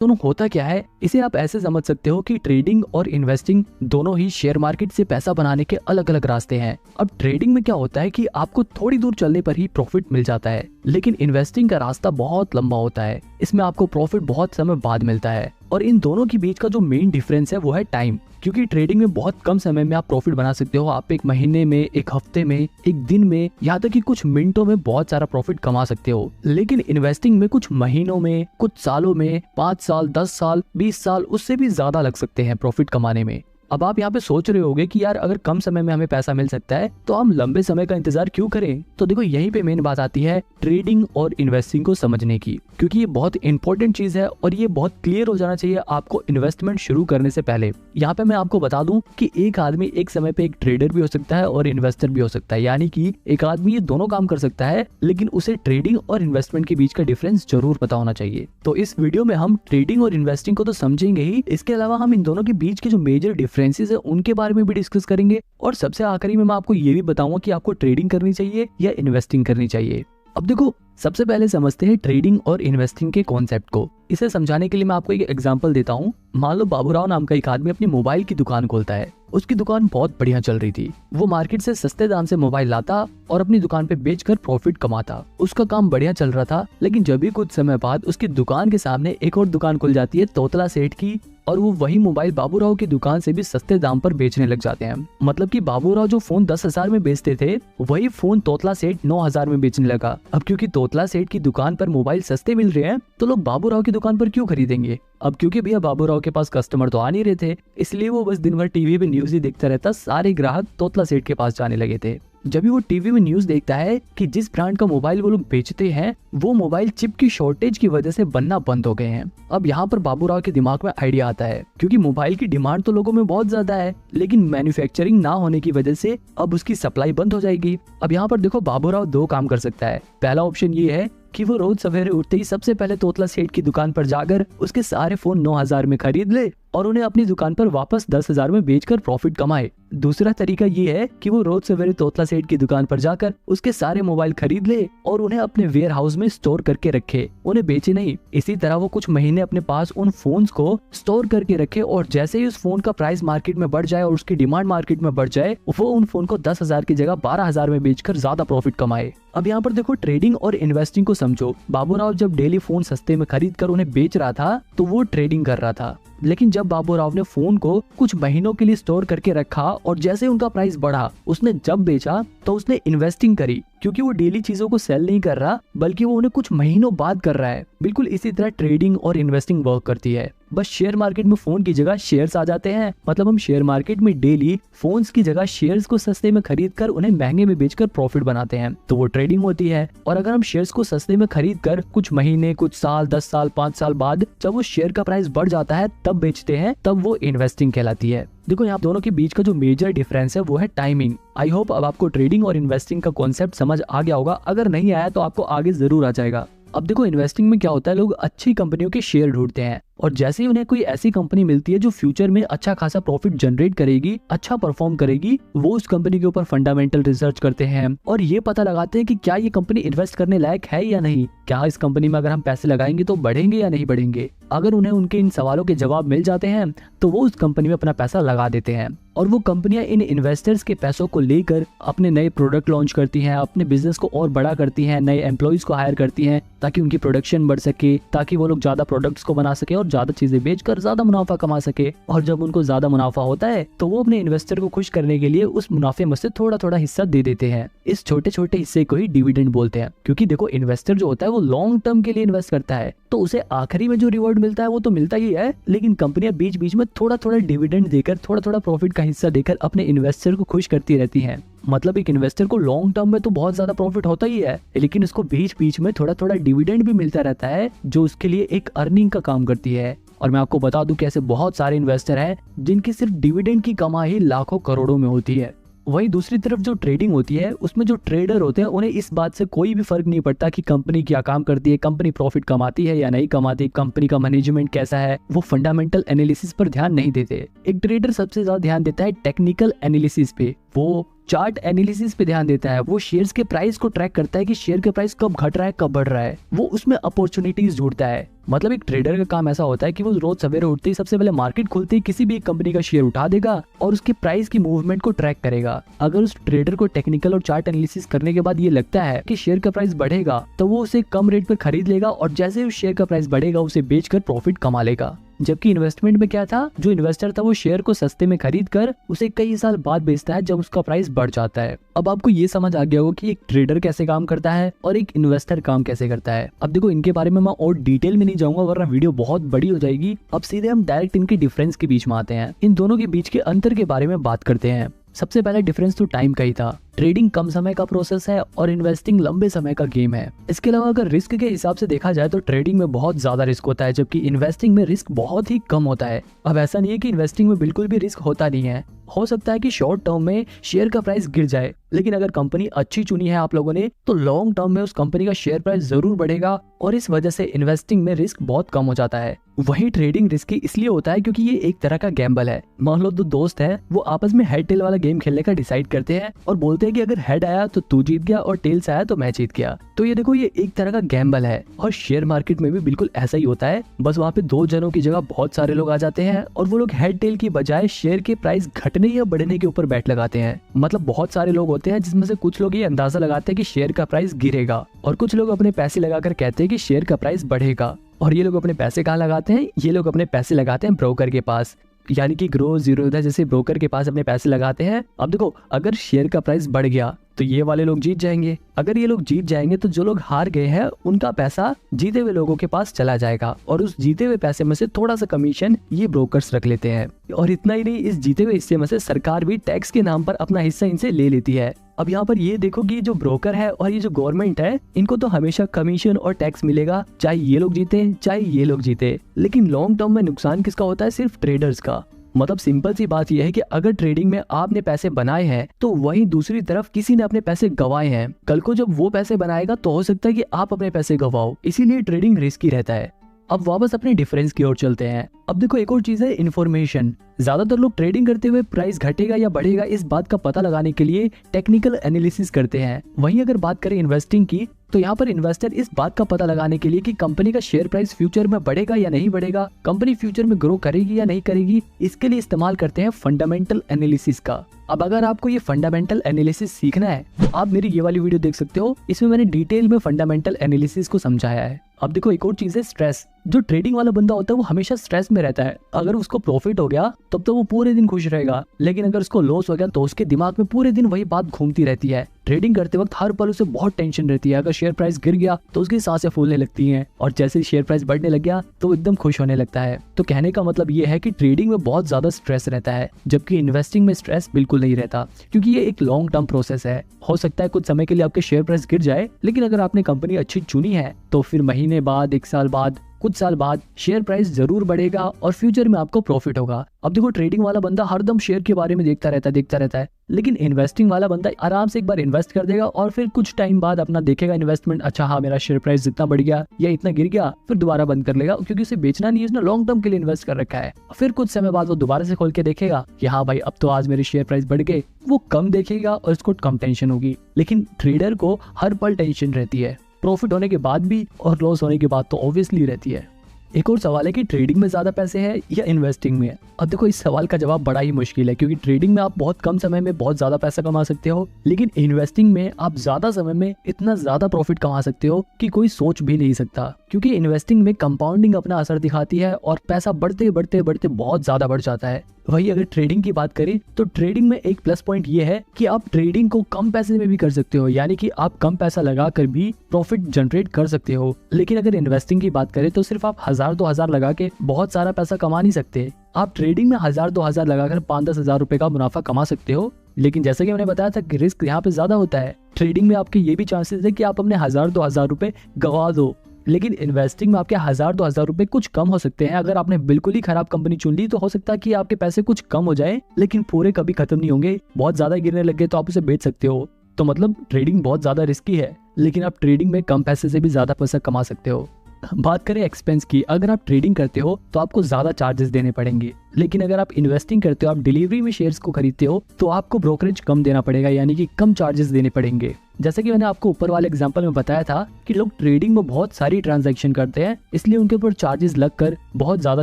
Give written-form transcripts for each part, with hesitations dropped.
दोनों होता क्या है, इसे आप ऐसे समझ सकते हो कि ट्रेडिंग और इन्वेस्टिंग दोनों ही शेयर मार्केट से पैसा बनाने के अलग अलग रास्ते हैं। अब ट्रेडिंग में क्या होता है कि आपको थोड़ी दूर चलने पर ही प्रॉफिट मिल जाता है, लेकिन इन्वेस्टिंग का रास्ता बहुत लंबा होता है, इसमें आपको प्रॉफिट बहुत समय बाद मिलता है। और इन दोनों के बीच का जो मेन डिफरेंस है वो है टाइम, क्योंकि ट्रेडिंग में बहुत कम समय में आप प्रॉफिट बना सकते हो। आप एक महीने में, एक हफ्ते में, एक दिन में, यहाँ तक कि कुछ मिनटों में बहुत सारा प्रॉफिट कमा सकते हो। लेकिन इन्वेस्टिंग में कुछ महीनों में, कुछ सालों में, 5 साल, 10 साल, 20 साल, उससे भी ज्यादा लग सकते हैं प्रॉफिट कमाने में। अब आप यहाँ पे सोच रहे होगे कि यार अगर कम समय में हमें पैसा मिल सकता है तो हम लंबे समय का इंतजार क्यों करें। तो देखो यहीं पे मेन बात आती है ट्रेडिंग और इन्वेस्टिंग को समझने की, क्योंकि ये बहुत इंपॉर्टेंट चीज है और ये बहुत क्लियर हो जाना चाहिए आपको इन्वेस्टमेंट शुरू करने से पहले। यहाँ पे मैं आपको बता दूं कि एक आदमी एक समय पे एक ट्रेडर भी हो सकता है और इन्वेस्टर भी हो सकता है, यानी कि एक आदमी ये दोनों काम कर सकता है, लेकिन उसे ट्रेडिंग और इन्वेस्टमेंट के बीच का डिफरेंस जरूर पता होना चाहिए। तो इस वीडियो में हम ट्रेडिंग और इन्वेस्टिंग को तो समझेंगे ही, इसके अलावा हम इन दोनों के बीच के जो मेजर डिफरेंसेस है उनके बारे में भी डिस्कस करेंगे, और सबसे आखिरी में मैं आपको ये भी बताऊंगा कि आपको ट्रेडिंग करनी चाहिए या इन्वेस्टिंग करनी चाहिए। अब देखो सबसे पहले समझते हैं ट्रेडिंग और इन्वेस्टिंग के कॉन्सेप्ट को। इसे समझाने के लिए मैं आपको एक एग्जांपल देता हूँ। मान लो बाबूराव नाम का एक आदमी अपनी मोबाइल की दुकान खोलता है। उसकी दुकान बहुत बढ़िया चल रही थी, वो मार्केट से सस्ते दाम से मोबाइल लाता और अपनी दुकान पे बेचकर प्रॉफिट कमाता। उसका काम बढ़िया चल रहा था, लेकिन जब भी कुछ समय बाद उसकी दुकान के सामने एक और दुकान खुल जाती है तोतला सेठ की, और वो वही मोबाइल बाबूराव की दुकान से भी सस्ते दाम पर बेचने लग जाते हैं। मतलब कि बाबूराव जो फोन 10,000 में बेचते थे, वही फोन तोतला सेठ 9,000 में बेचने लगा। अब क्योंकि तोतला सेठ की दुकान पर मोबाइल सस्ते मिल रहे हैं तो लोग बाबूराव की दुकान पर क्यों खरीदेंगे। अब क्योंकि भैया बाबूराव के पास कस्टमर तो आ नहीं रहे थे, इसलिए वो बस दिन भर टीवी पे न्यूज ही देखता रहता। सारे ग्राहक तोतला सेठ के पास जाने लगे थे। जब भी वो टीवी में न्यूज देखता है कि जिस ब्रांड का मोबाइल वो लोग बेचते हैं वो मोबाइल चिप की शॉर्टेज की वजह से बनना बंद हो गए हैं। अब यहाँ पर बाबूराव के दिमाग में आइडिया आता है, क्योंकि मोबाइल की डिमांड तो लोगों में बहुत ज्यादा है, लेकिन मैन्युफैक्चरिंग ना होने की वजह से अब उसकी सप्लाई बंद हो जाएगी। अब यहाँ पर देखो बाबूराव दो काम कर सकता है। पहला ऑप्शन ये है कि वो रोज सवेरे उठते ही सबसे पहले तोतला सेठ की दुकान पर जाकर उसके सारे फोन 9,000 में खरीद ले और उन्हें अपनी दुकान पर वापस 10,000 में बेचकर प्रॉफिट कमाए। दूसरा तरीका ये है कि वो रोज सवेरे तोतला सेठ की दुकान पर जाकर उसके सारे मोबाइल खरीद ले और उन्हें अपने वेयर हाउस में स्टोर करके रखे, उन्हें बेचे नहीं। इसी तरह वो कुछ महीने अपने पास उन फोन्स को स्टोर करके रखे, और जैसे ही उस फोन का प्राइस मार्केट में बढ़ जाए और उसकी डिमांड मार्केट में बढ़ जाए, वो उन फोन को 10,000 की जगह 12,000 में बेचकर ज्यादा प्रॉफिट कमाए। अब यहाँ पर देखो ट्रेडिंग और इन्वेस्टिंग को समझो। बाबूराव जब डेली फोन सस्ते में खरीद कर उन्हें बेच रहा था तो वो ट्रेडिंग कर रहा था, लेकिन जब बाबूराव ने फोन को कुछ महीनों के लिए स्टोर करके रखा और जैसे उनका प्राइस बढ़ा उसने जब बेचा तो उसने इन्वेस्टिंग करी, क्योंकि वो डेली चीजों को सेल नहीं कर रहा बल्कि वो उन्हें कुछ महीनों बाद कर रहा है। बिल्कुल इसी तरह ट्रेडिंग और इन्वेस्टिंग वर्क करती है। बस शेयर मार्केट में फोन की जगह शेयर्स आ जाते हैं, मतलब हम शेयर मार्केट में डेली फोन्स की जगह शेयर्स को सस्ते में खरीद कर उन्हें महंगे में बेचकर प्रॉफिट बनाते हैं, तो वो ट्रेडिंग होती है। और अगर हम शेयर्स को सस्ते में खरीद कर कुछ महीने, कुछ साल, 10 साल, 5 साल बाद जब वो शेयर का प्राइस बढ़ जाता है तब बेचते हैं, तब वो इन्वेस्टिंग कहलाती है। देखो यहाँ दोनों के बीच का जो मेजर डिफरेंस है वो है टाइमिंग। आई होप अब आपको ट्रेडिंग और इन्वेस्टिंग का कॉन्सेप्ट समझ आ गया होगा, अगर नहीं आया तो आपको आगे जरूर आ जाएगा। अब देखो इन्वेस्टिंग में क्या होता है, लोग अच्छी कंपनियों के शेयर ढूंढते हैं और जैसे ही उन्हें कोई ऐसी कंपनी मिलती है जो फ्यूचर में अच्छा खासा प्रॉफिट जनरेट करेगी, अच्छा परफॉर्म करेगी, वो उस कंपनी के ऊपर फंडामेंटल रिसर्च करते हैं और ये पता लगाते हैं कि क्या ये कंपनी इन्वेस्ट करने लायक है या नहीं, क्या इस कंपनी में अगर हम पैसे लगाएंगे तो बढ़ेंगे या नहीं बढ़ेंगे। अगर उन्हें उनके इन सवालों के जवाब मिल जाते हैं तो वो उस कंपनी में अपना पैसा लगा देते हैं, और वो कंपनियां इन इन्वेस्टर्स के पैसों को लेकर अपने नए प्रोडक्ट लॉन्च करती हैं, अपने बिजनेस को और बड़ा करती हैं, नए एम्प्लॉइज को हायर करती हैं ताकि उनकी प्रोडक्शन बढ़ सके, ताकि वो लोग ज्यादा प्रोडक्ट्स को बना सके और ज्यादा चीजें बेचकर ज्यादा मुनाफा कमा सके। और जब उनको ज्यादा मुनाफा होता है तो वो अपने इन्वेस्टर को खुश करने के लिए उस मुनाफे में से थोड़ा थोड़ा हिस्सा दे देते हैं। इस छोटे छोटे हिस्से को ही डिविडेंड बोलते हैं, क्योंकि देखो इन्वेस्टर जो होता है वो लॉन्ग टर्म के लिए इन्वेस्ट करता है, तो उसे आखिरी में जो रिवॉर्ड मिलता है वो तो मिलता ही है, लेकिन कंपनियां बीच बीच में थोड़ा थोड़ा डिविडेंड देकर, थोड़ा थोड़ा प्रॉफिट का हिस्सा देकर अपने इन्वेस्टर को खुश करती रहती हैं। मतलब एक इन्वेस्टर को लॉन्ग टर्म में तो बहुत ज्यादा प्रॉफिट होता ही है, लेकिन उसको बीच बीच में थोड़ा थोड़ा डिविडेंड भी मिलता रहता है जो उसके लिए एक अर्निंग का काम करती है। और मैं आपको बता दूं कि ऐसे बहुत सारे इन्वेस्टर हैं जिनकी सिर्फ डिविडेंड की कमाई लाखों करोड़ों में होती है। वहीं दूसरी तरफ जो ट्रेडिंग होती है उसमें जो ट्रेडर होते हैं उन्हें इस बात से कोई भी फर्क नहीं पड़ता कि कंपनी क्या काम करती है, कंपनी प्रॉफिट कमाती है या नहीं कमाती, कंपनी का मैनेजमेंट कैसा है, वो फंडामेंटल एनालिसिस पर ध्यान नहीं देते। एक ट्रेडर सबसे ज्यादा ध्यान देता है टेक्निकल एनालिसिस पे। वो चार्ट एनालिसिस पे ध्यान देता है, वो शेयर्स के प्राइस को ट्रैक करता है कि शेयर का प्राइस कब घट रहा है कब बढ़ रहा है, वो उसमें अपॉर्चुनिटीज ढूंढता है। मतलब एक ट्रेडर का काम ऐसा होता है कि वो रोज सवेरे उठते ही सबसे पहले मार्केट खुलते ही किसी भी एक कंपनी का शेयर उठा देगा और उसके प्राइस की मूवमेंट को ट्रैक करेगा। अगर उस ट्रेडर को टेक्निकल और चार्ट एनालिसिस करने के बाद ये लगता है कि शेयर का प्राइस बढ़ेगा तो वो उसे कम रेट पर खरीद लेगा और जैसे उस शेयर का प्राइस बढ़ेगा उसे बेचकर प्रॉफिट कमा लेगा। जबकि इन्वेस्टमेंट में क्या था, जो इन्वेस्टर था वो शेयर को सस्ते में खरीद कर उसे कई साल बाद बेचता है जब उसका प्राइस बढ़ जाता है। अब आपको ये समझ आ गया होगा कि एक ट्रेडर कैसे काम करता है और एक इन्वेस्टर काम कैसे करता है। अब देखो इनके बारे में मैं और डिटेल में नहीं जाऊंगा वरना वीडियो बहुत बड़ी हो जाएगी। अब सीधे हम डायरेक्ट इनके डिफरेंस के बीच में आते हैं, इन दोनों के बीच के अंतर के बारे में बात करते हैं। सबसे पहला डिफरेंस तो टाइम का ही था। ट्रेडिंग कम समय का प्रोसेस है और इन्वेस्टिंग लंबे समय का गेम है। इसके अलावा अगर रिस्क के हिसाब से देखा जाए तो ट्रेडिंग में बहुत ज्यादा रिस्क होता है जबकि इन्वेस्टिंग में रिस्क बहुत ही कम होता है। अब ऐसा नहीं है कि इन्वेस्टिंग में बिल्कुल भी रिस्क होता नहीं है, हो सकता है कि शॉर्ट टर्म में शेयर का प्राइस गिर जाए, लेकिन अगर कंपनी अच्छी चुनी है आप लोगों ने तो लॉन्ग टर्म में उस कंपनी का शेयर प्राइस जरूर बढ़ेगा और इस वजह से इन्वेस्टिंग में रिस्क बहुत कम हो जाता है। वहीं ट्रेडिंग रिस्की इसलिए होता है क्योंकि ये एक तरह का गैम्बल है। मान लो दो दोस्त है, वो आपस में हेड टेल वाला गेम खेलने का डिसाइड करते हैं और बोलते हैं कि अगर हेड आया तो तू जीत गया और टेल्स आया तो मैं जीत गया। तो ये देखो ये एक तरह का गैम्बल है और शेयर मार्केट में भी बिल्कुल ऐसा ही होता है। बस वहाँ पे दो जनों की जगह बहुत सारे लोग आ जाते हैं और वो लोग हेड टेल की बजाय शेयर के प्राइस घटने या बढ़ने के ऊपर बैट लगाते हैं। मतलब बहुत सारे लोग होते हैं जिसमें से कुछ लोग ये अंदाजा लगाते हैं कि शेयर का प्राइस गिरेगा और कुछ लोग अपने पैसे लगाकर कहते हैं कि शेयर का प्राइस बढ़ेगा। और ये लोग अपने पैसे कहाँ लगाते हैं, ये लोग अपने पैसे लगाते हैं ब्रोकर के पास, यानी कि ग्रो जीरोधा जैसे ब्रोकर के पास अपने पैसे लगाते हैं। अब देखो अगर शेयर का प्राइस बढ़ गया तो ये वाले लोग जीत जाएंगे, अगर ये लोग जीत जाएंगे तो जो लोग हार गए हैं उनका पैसा जीते हुए लोगों के पास चला जाएगा और उस जीते हुए पैसे में से थोड़ा सा कमीशन ये ब्रोकर्स रख लेते हैं। और इतना ही नहीं, इस जीते हुए हिस्से में से सरकार भी टैक्स के नाम पर अपना हिस्सा इनसे ले लेती है। अब यहाँ पर ये देखो कि जो ब्रोकर है और ये जो गवर्नमेंट है इनको तो हमेशा कमीशन और टैक्स मिलेगा, चाहे ये लोग जीते चाहे ये लोग जीते। लेकिन लॉन्ग टर्म में नुकसान किसका होता है, सिर्फ ट्रेडर्स का। मतलब सिंपल सी बात यह है कि अगर ट्रेडिंग में आपने पैसे बनाए हैं तो वहीं दूसरी तरफ किसी ने अपने पैसे गंवाए हैं। कल को जब वो पैसे बनाएगा तो हो सकता है कि आप अपने पैसे गंवाओ, इसीलिए ट्रेडिंग रिस्की रहता है। अब वापस अपने डिफरेंस की ओर चलते हैं। अब देखो एक और चीज है इन्फॉर्मेशन। ज्यादातर लोग ट्रेडिंग करते हुए प्राइस घटेगा या बढ़ेगा इस बात का पता लगाने के लिए टेक्निकल एनालिसिस करते हैं। वहीं अगर बात करें इन्वेस्टिंग की तो यहाँ पर इन्वेस्टर इस बात का पता लगाने के लिए कि कंपनी का शेयर प्राइस फ्यूचर में बढ़ेगा या नहीं बढ़ेगा, कंपनी फ्यूचर में ग्रो करेगी या नहीं करेगी, इसके लिए इस्तेमाल करते हैं फंडामेंटल एनालिसिस का। अब अगर आपको ये फंडामेंटल एनालिसिस सीखना है तो आप मेरी ये वाली वीडियो देख सकते हो, इसमें मैंने डिटेल में फंडामेंटल एनालिसिस को समझाया है। अब देखो एक और चीज है स्ट्रेस। जो ट्रेडिंग वाला बंदा होता है वो हमेशा स्ट्रेस में रहता है। अगर उसको प्रॉफिट हो गया तब तो वो पूरे दिन खुश रहेगा, लेकिन अगर उसको लॉस हो गया तो उसके दिमाग में पूरे दिन वही बात घूमती रहती है। ट्रेडिंग करते वक्त हर पल उसे बहुत टेंशन रहती है। अगर शेयर प्राइस गिर गया तो उसकी सांसें फूलने लगती हैं और जैसे शेयर प्राइस बढ़ने लग गया तो वो एकदम खुश होने लगता है। तो कहने का मतलब ये है कि ट्रेडिंग में बहुत ज्यादा स्ट्रेस रहता है जबकि इन्वेस्टिंग में स्ट्रेस बिल्कुल नहीं रहता, क्योंकि ये एक लॉन्ग टर्म प्रोसेस है। हो सकता है कुछ समय के लिए आपके शेयर प्राइस गिर जाए, लेकिन अगर आपने कंपनी अच्छी चुनी है तो फिर महीने बाद, एक साल बाद, कुछ साल बाद शेयर प्राइस जरूर बढ़ेगा और फ्यूचर में आपको प्रॉफिट होगा। अब देखो ट्रेडिंग वाला बंदा हरदम शेयर के बारे में देखता रहता है, लेकिन इन्वेस्टिंग वाला बंदा आराम से एक बार इन्वेस्ट कर देगा और फिर कुछ टाइम बाद अपना देखेगा इन्वेस्टमेंट, अच्छा हाँ मेरा शेयर प्राइस जितना बढ़ गया या इतना गिर गया, फिर दोबारा बंद कर लेगा, क्योंकि उसे बेचना नहीं है, उसने लॉन्ग टर्म के लिए इन्वेस्ट कर रखा है। फिर कुछ समय बाद वो दोबारा से खोल के देखेगा कि हाँ भाई अब तो आज मेरे शेयर प्राइस बढ़ गए, वो कम देखेगा और उसको कम टेंशन होगी। लेकिन ट्रेडर को हर पल टेंशन रहती है, प्रॉफिट होने के बाद भी और लॉस होने के बाद तो ऑब्वियसली रहती है। एक और सवाल है कि ट्रेडिंग में ज्यादा पैसे हैं या इन्वेस्टिंग में। अब देखो इस सवाल का जवाब बड़ा ही मुश्किल है, क्योंकि ट्रेडिंग में आप बहुत कम समय में बहुत ज्यादा पैसा कमा सकते हो, लेकिन इन्वेस्टिंग में आप ज्यादा समय में इतना ज्यादा प्रॉफिट कमा सकते हो कि कोई सोच भी नहीं सकता। क्योंकि इन्वेस्टिंग में कंपाउंडिंग अपना असर दिखाती है और पैसा बढ़ते बढ़ते बढ़ते बहुत ज्यादा बढ़ जाता है। वही अगर ट्रेडिंग की बात करें तो ट्रेडिंग में एक प्लस पॉइंट ये है कि आप ट्रेडिंग को कम पैसे में भी कर सकते हो, यानी कि आप कम पैसा लगाकर भी प्रॉफिट जनरेट कर सकते हो। लेकिन अगर इन्वेस्टिंग की बात करें तो सिर्फ आप 1000-2000 लगा के बहुत सारा पैसा कमा नहीं सकते। आप ट्रेडिंग में 1000-2000 लगाकर 5-10 हजार रुपए का मुनाफा कमा सकते हो, लेकिन जैसे कि मैंने बताया था कि रिस्क यहाँ पे ज्यादा होता है। ट्रेडिंग में आपके ये भी चांसेस है कि आप अपने 1000-2000 रुपए गवा दो, लेकिन इन्वेस्टिंग में आपके 1000-2000 रुपए कुछ कम हो सकते हैं। अगर आपने बिल्कुल ही खराब कंपनी चुन ली तो हो सकता है कि आपके पैसे कुछ कम हो जाए, लेकिन पूरे कभी खत्म नहीं होंगे। बहुत ज्यादा गिरने लग गए तो आप उसे बेच सकते हो। तो मतलब ट्रेडिंग बहुत ज्यादा रिस्की है, लेकिन आप ट्रेडिंग में कम पैसे से भी ज्यादा पैसा कमा सकते हो। बात करें एक्सपेंस की, अगर आप ट्रेडिंग करते हो तो आपको ज्यादा चार्जेस देने पड़ेंगे, लेकिन अगर आप इन्वेस्टिंग करते हो, आप डिलीवरी में शेयर्स को खरीदते हो, तो आपको ब्रोकरेज कम देना पड़ेगा, यानी कि कम चार्जेस देने पड़ेंगे। जैसे कि मैंने आपको ऊपर वाले एग्जांपल में बताया था कि लोग ट्रेडिंग में बहुत सारी ट्रांजैक्शन करते हैं, इसलिए उनके ऊपर चार्जेस लगकर बहुत ज्यादा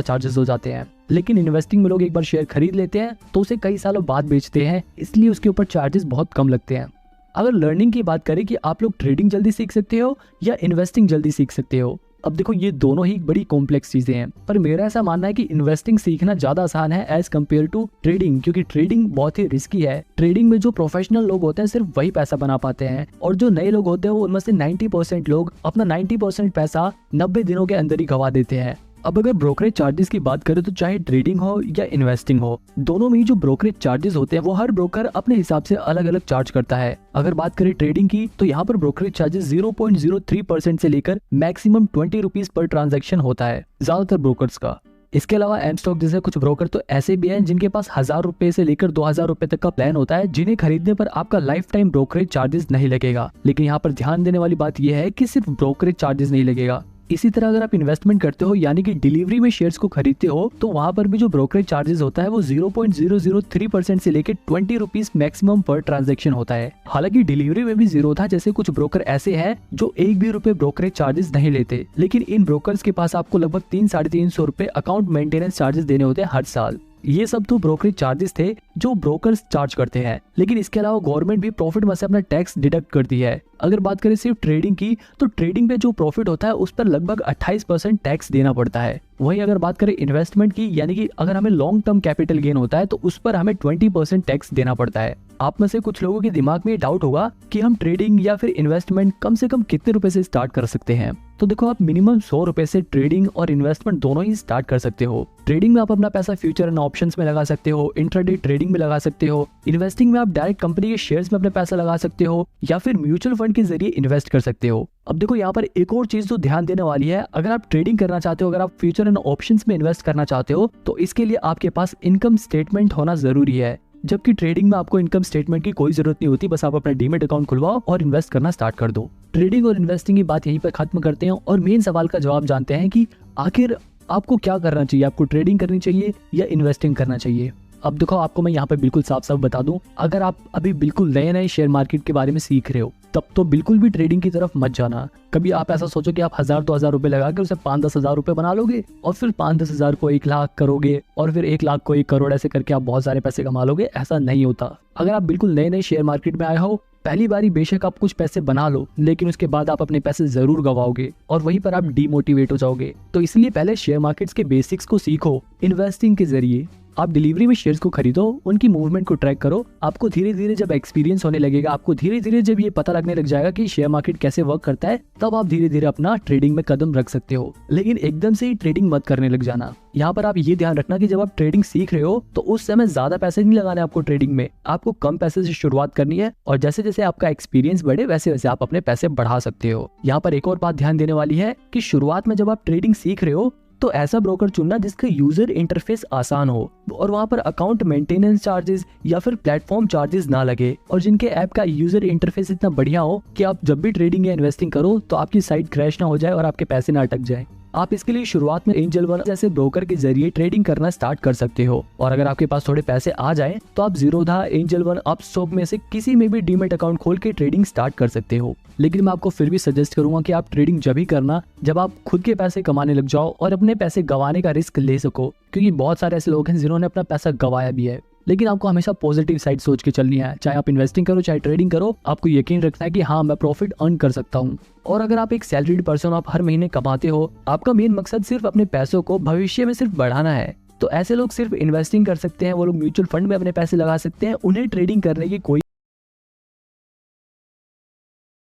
चार्जेस हो जाते हैं। लेकिन इन्वेस्टिंग में लोग एक बार शेयर खरीद लेते हैं तो उसे कई सालों बाद बेचते हैं, इसलिए उसके ऊपर चार्जेस बहुत कम लगते हैं। अगर लर्निंग की बात करें कि आप लोग ट्रेडिंग जल्दी सीख सकते हो या इन्वेस्टिंग जल्दी सीख सकते हो, अब देखो ये दोनों ही बड़ी कॉम्प्लेक्स चीजें हैं, पर मेरा ऐसा मानना है कि इन्वेस्टिंग सीखना ज्यादा आसान है एज कम्पेयर टू ट्रेडिंग, क्योंकि ट्रेडिंग बहुत ही रिस्की है। ट्रेडिंग में जो प्रोफेशनल लोग होते हैं सिर्फ वही पैसा बना पाते हैं, और जो नए लोग होते हैं उनमें से 90% लोग अपना 90% पैसा 90 दिनों के अंदर ही गवा देते हैं। अब अगर ब्रोकरेज चार्जेस की बात करें तो चाहे ट्रेडिंग हो या इन्वेस्टिंग हो, दोनों में ही जो ब्रोकरेज चार्जेस होते हैं वो हर ब्रोकर अपने हिसाब से अलग अलग चार्ज करता है। अगर बात करें ट्रेडिंग की तो यहाँ पर ब्रोकरेज चार्जेस 0.03% से लेकर मैक्सिमम 20 रुपीज पर ट्रांजैक्शन होता है ज्यादातर ब्रोकर्स का। इसके अलावा एम स्टॉक जैसे कुछ ब्रोकर तो ऐसे भी हैं जिनके पास 1000 रुपए से लेकर 2000 रुपए तक का प्लान होता है, जिन्हें खरीदने पर आपका लाइफ टाइम ब्रोकरेज चार्जेस नहीं लगेगा। लेकिन यहाँ पर ध्यान देने वाली बात यह है कि सिर्फ ब्रोकरेज चार्जेस नहीं लगेगा। इसी तरह अगर आप इन्वेस्टमेंट करते हो यानी कि डिलीवरी में शेयर्स को खरीदते हो, तो वहां पर भी जो ब्रोकरेज चार्जेस होता है वो 0.003% से लेकर 20 रुपीज मैक्सिमम पर ट्रांजैक्शन होता है। हालांकि डिलीवरी में भी जीरो था, जैसे कुछ ब्रोकर ऐसे हैं जो 1 भी रुपए ब्रोकरेज चार्जेस नहीं लेते, लेकिन इन ब्रोकर्स के पास आपको लगभग 300-350 रुपए अकाउंट मेंटेनेंस चार्जेस देने होते हैं हर साल। ये सब तो ब्रोकरेज चार्जेस थे जो ब्रोकर्स चार्ज करते हैं, लेकिन इसके अलावा गवर्नमेंट भी प्रॉफिट में से अपना टैक्स डिडक्ट करती है। अगर बात करें सिर्फ ट्रेडिंग की तो ट्रेडिंग पे जो प्रॉफिट होता है उस पर लगभग 28% टैक्स देना पड़ता है। वहीं अगर बात करें इन्वेस्टमेंट की, यानी कि अगर हमें लॉन्ग टर्म कैपिटल गेन होता है तो उस पर हमें 20% टैक्स देना पड़ता है। आप में से कुछ लोगों के दिमाग में डाउट होगा कि हम ट्रेडिंग या फिर इन्वेस्टमेंट कम से कम कितने रुपए से स्टार्ट कर सकते हैं। तो देखो, आप मिनिमम 100 रुपए से ट्रेडिंग और इन्वेस्टमेंट दोनों ही स्टार्ट कर सकते हो। ट्रेडिंग में आप अपना पैसा फ्यूचर एंड ऑप्शंस में लगा सकते हो, इंट्राडे ट्रेडिंग में लगा सकते हो। इन्वेस्टिंग में आप डायरेक्ट कंपनी के शेयर्स में अपना पैसा लगा सकते हो या फिर म्यूचुअल फंड के जरिए इन्वेस्ट कर सकते हो। अब देखो, यहाँ पर एक और चीज तो ध्यान देने वाली है, अगर आप ट्रेडिंग करना चाहते हो, अगर आप फ्यूचर एंड ऑप्शंस में इन्वेस्ट करना चाहते हो, तो इसके लिए आपके पास इनकम स्टेटमेंट होना जरूरी है। जबकि ट्रेडिंग में आपको इनकम स्टेटमेंट की कोई जरूरत नहीं होती, बस आप अपना डीमेट अकाउंट खुलवाओ और इन्वेस्ट करना स्टार्ट कर दो। ट्रेडिंग और इन्वेस्टिंग की बात यहीं पर खत्म करते हैं और मेन सवाल का जवाब जानते हैं कि आखिर आपको क्या करना चाहिए, आपको ट्रेडिंग करनी चाहिए या इन्वेस्टिंग करना चाहिए। अब देखो, आपको मैं यहाँ पे बिल्कुल साफ साफ बता दूं, अगर आप अभी बिल्कुल नए नए शेयर मार्केट के बारे में सीख रहे हो तब तो बिल्कुल भी ट्रेडिंग की तरफ मत जाना। कभी आप ऐसा सोचो कि आप 1000-2000 रुपए लगा के उसे 5-10 हजार रुपए बना लोगे और फिर 5-10 हजार को 1 लाख करोगे और फिर 1 लाख को 1 करोड़, ऐसे करके आप बहुत सारे पैसे कमा लोगे। ऐसा नहीं होता। अगर आप बिल्कुल नए नए शेयर मार्केट में आए हो, पहली बारी बेशक आप कुछ पैसे बना लो, लेकिन उसके बाद आप अपने पैसे जरूर गवाओगे और वहीं पर आप डीमोटिवेट हो जाओगे। तो इसलिए पहले शेयर मार्केट्स के बेसिक्स को सीखो। इन्वेस्टिंग के जरिए आप डिलीवरी में शेयर्स को खरीदो, उनकी मूवमेंट को ट्रैक करो। आपको धीरे धीरे जब एक्सपीरियंस होने लगेगा, आपको धीरे धीरे जब ये पता लगने लग जाएगा कि शेयर मार्केट कैसे वर्क करता है, तब आप धीरे धीरे अपना ट्रेडिंग में कदम रख सकते हो। लेकिन एकदम से ही ट्रेडिंग मत करने लग जाना। यहाँ पर आप ये ध्यान रखना कि जब आप ट्रेडिंग सीख रहे हो तो उस समय ज्यादा पैसे नहीं लगाने आपको ट्रेडिंग में, आपको कम पैसे से शुरुआत करनी है और जैसे जैसे आपका एक्सपीरियंस बढ़े वैसे वैसे आप अपने पैसे बढ़ा सकते हो। यहाँ पर एक और बात ध्यान देने वाली है कि शुरुआत में जब आप ट्रेडिंग सीख रहे हो तो ऐसा ब्रोकर चुनना जिसका यूजर इंटरफेस आसान हो और वहां पर अकाउंट मेंटेनेंस चार्जेस या फिर प्लेटफॉर्म चार्जेस ना लगे, और जिनके ऐप का यूजर इंटरफेस इतना बढ़िया हो कि आप जब भी ट्रेडिंग या इन्वेस्टिंग करो तो आपकी साइट क्रैश ना हो जाए और आपके पैसे ना अटक जाए। आप इसके लिए शुरुआत में एंजल वन जैसे ब्रोकर के जरिए ट्रेडिंग करना स्टार्ट कर सकते हो, और अगर आपके पास थोड़े पैसे आ जाए तो आप जीरोधा, एंजल वन, अपस्टॉक में से किसी में भी डीमेट अकाउंट खोल के ट्रेडिंग स्टार्ट कर सकते हो। लेकिन मैं आपको फिर भी सजेस्ट करूंगा कि आप ट्रेडिंग जब ही करना जब आप खुद के पैसे कमाने लग जाओ और अपने पैसे गंवाने का रिस्क ले सको, क्योंकि बहुत सारे ऐसे लोग हैं जिन्होंने अपना पैसा गंवाया भी है। लेकिन आपको हमेशा पॉजिटिव साइड सोच के चलनी है, चाहे आप इन्वेस्टिंग करो चाहे ट्रेडिंग करो, आपको यकीन रखना है कि हाँ मैं प्रॉफिट अर्न कर सकता हूँ। और अगर आप एक सैलरीड पर्सन, आप हर महीने कमाते हो, आपका मेन मकसद सिर्फ अपने पैसों को भविष्य में सिर्फ बढ़ाना है, तो ऐसे लोग सिर्फ इन्वेस्टिंग कर सकते हैं, वो लोग म्यूचुअल फंड में अपने पैसे लगा सकते हैं, उन्हें ट्रेडिंग करने की कोई